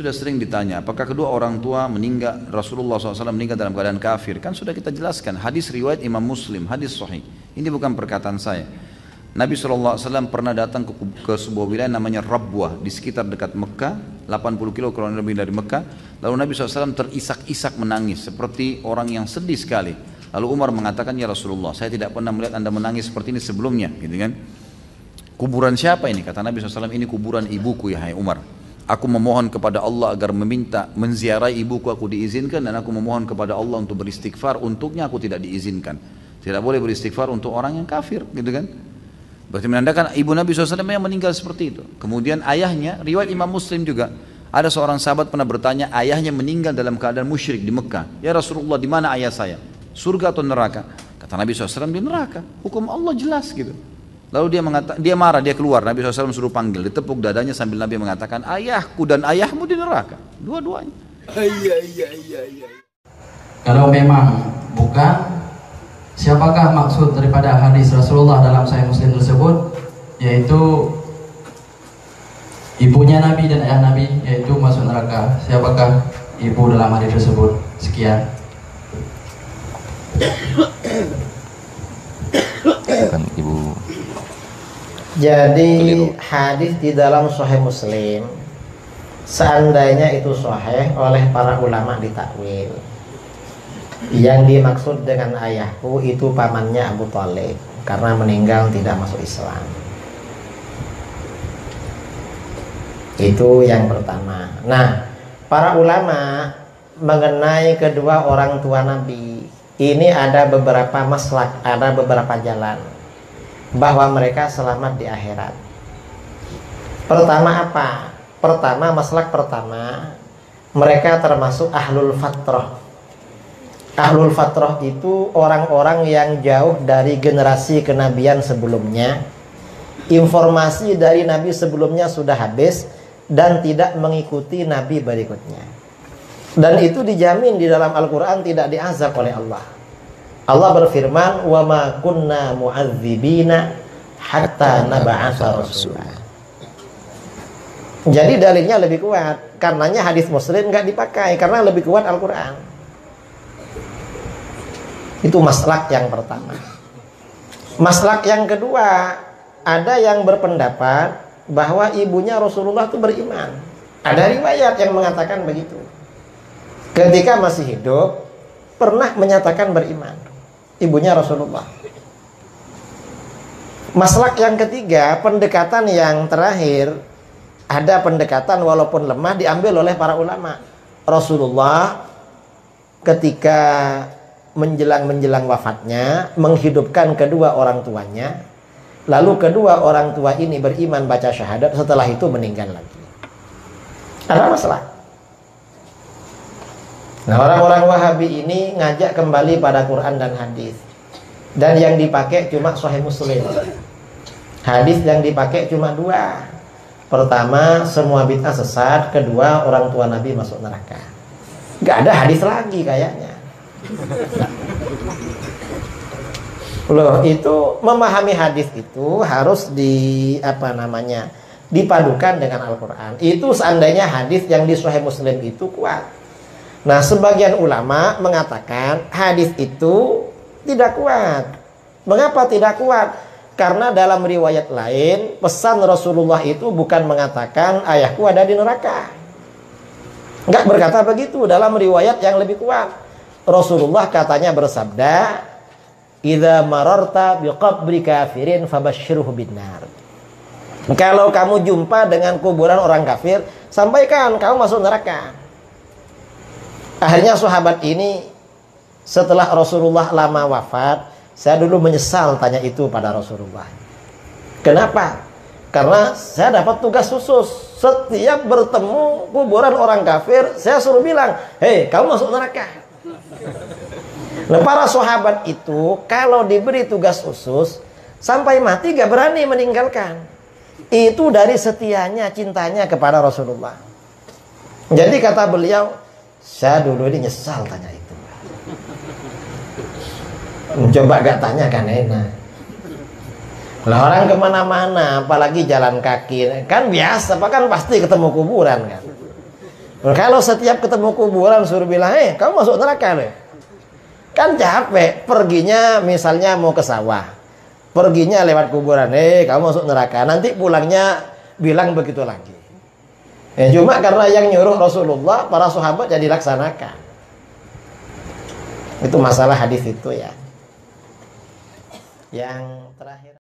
sudah sering ditanya, apakah kedua orang tua meninggal, Rasulullah SAW meninggal dalam keadaan kafir? Kan sudah kita jelaskan, hadis riwayat Imam Muslim, hadis sahih. Ini bukan perkataan saya. Nabi SAW pernah datang ke sebuah wilayah namanya Rabwah, di sekitar dekat Mekah, 80 kilo kurang lebih dari Mekah. Lalu Nabi SAW terisak-isak menangis, seperti orang yang sedih sekali. Lalu Umar mengatakan, ya Rasulullah, saya tidak pernah melihat anda menangis seperti ini sebelumnya, gitu kan? Kuburan siapa ini? Kata Nabi SAW, ini kuburan ibuku ya hai Umar. Aku memohon kepada Allah agar menziarahi ibuku, aku diizinkan, dan aku memohon kepada Allah untuk beristighfar, untuknya aku tidak diizinkan. Tidak boleh beristighfar untuk orang yang kafir, gitu kan? Berarti menandakan ibu Nabi SAW yang meninggal seperti itu. Kemudian ayahnya, riwayat Imam Muslim juga, ada seorang sahabat pernah bertanya, ayahnya meninggal dalam keadaan musyrik di Mekah. Ya Rasulullah, di mana ayah saya? Surga atau neraka? Kata Nabi SAW, di neraka. Hukum Allah jelas gitu. Lalu dia marah, dia keluar. Nabi SAW suruh panggil, ditepuk dadanya sambil Nabi mengatakan, ayahku dan ayahmu di neraka, dua-duanya. Kalau memang bukan, siapakah maksud daripada hadis Rasulullah dalam Sahih Muslim tersebut? Yaitu ibunya Nabi dan ayah Nabi, yaitu masuk neraka. Siapakah ibu dalam hadis tersebut? Sekian. Bukan ibu. Jadi hadis di dalam Sahih Muslim, seandainya itu sahih, oleh para ulama ditakwil. Yang dimaksud dengan ayahku itu pamannya Abu Thalib, karena meninggal tidak masuk Islam. Itu yang pertama. Nah, para ulama mengenai kedua orang tua Nabi ini ada beberapa maslak, ada beberapa jalan bahwa mereka selamat di akhirat. Pertama apa? Pertama, maslak pertama, mereka termasuk ahlul fatrah. Ahlul fatrah itu orang-orang yang jauh dari generasi kenabian sebelumnya. Informasi dari nabi sebelumnya sudah habis dan tidak mengikuti nabi berikutnya. Dan itu dijamin di dalam Al-Quran tidak diazab oleh Allah. Allah berfirman, wa ma kunna mu'adzibina hatta nab'atsa rasula. Jadi dalilnya lebih kuat. Karenanya hadis Muslim nggak dipakai karena lebih kuat Al-Quran. Itu maslak yang pertama. Maslak yang kedua, ada yang berpendapat bahwa ibunya Rasulullah itu beriman. Ada riwayat yang mengatakan begitu. Ketika masih hidup, pernah menyatakan beriman. Ibunya Rasulullah. Maslak yang ketiga, pendekatan yang terakhir, ada pendekatan walaupun lemah diambil oleh para ulama. Rasulullah ketika menjelang wafatnya menghidupkan kedua orang tuanya, lalu kedua orang tua ini beriman baca syahadat, setelah itu meninggal lagi. Ada masalah. Nah, orang-orang Wahabi ini ngajak kembali pada Quran dan hadis. Dan yang dipakai cuma Sahih Muslim. Hadis yang dipakai cuma dua. Pertama, semua bid'ah sesat. Kedua, orang tua Nabi masuk neraka. Gak ada hadis lagi kayaknya. Loh, itu memahami hadis itu harus dipadukan dengan Al-Quran. Itu seandainya hadis yang di Sahih Muslim itu kuat. Nah, sebagian ulama mengatakan hadis itu tidak kuat. Mengapa tidak kuat? Karena dalam riwayat lain, pesan Rasulullah itu bukan mengatakan ayahku ada di neraka. Enggak berkata begitu. Dalam riwayat yang lebih kuat, Rasulullah katanya bersabda, "Idza mararta biqabri kafirin fabashshirhu binnar." Kalau kamu jumpa dengan kuburan orang kafir, sampaikan kamu masuk neraka. Akhirnya sahabat ini setelah Rasulullah lama wafat, saya dulu menyesal tanya itu pada Rasulullah. Kenapa? Karena saya dapat tugas khusus. Setiap bertemu kuburan orang kafir, saya suruh bilang, "Hei, kamu masuk neraka." Nah, para sahabat itu kalau diberi tugas khusus sampai mati gak berani meninggalkan. Itu dari setianya, cintanya kepada Rasulullah. Jadi kata beliau, saya dulu ini nyesal tanya itu. Coba gak tanya kan enak. Lah orang kemana-mana, apalagi jalan kaki, kan biasa, kan pasti ketemu kuburan kan. Kalau setiap ketemu kuburan suruh bilang, kamu masuk neraka nih. Kan capek, perginya misalnya mau ke sawah. Perginya lewat kuburan, kamu masuk neraka. Nanti pulangnya bilang begitu lagi. Cuma karena yang nyuruh Rasulullah, para sahabat jadi laksanakan. Itu masalah hadis itu ya. Yang terakhir.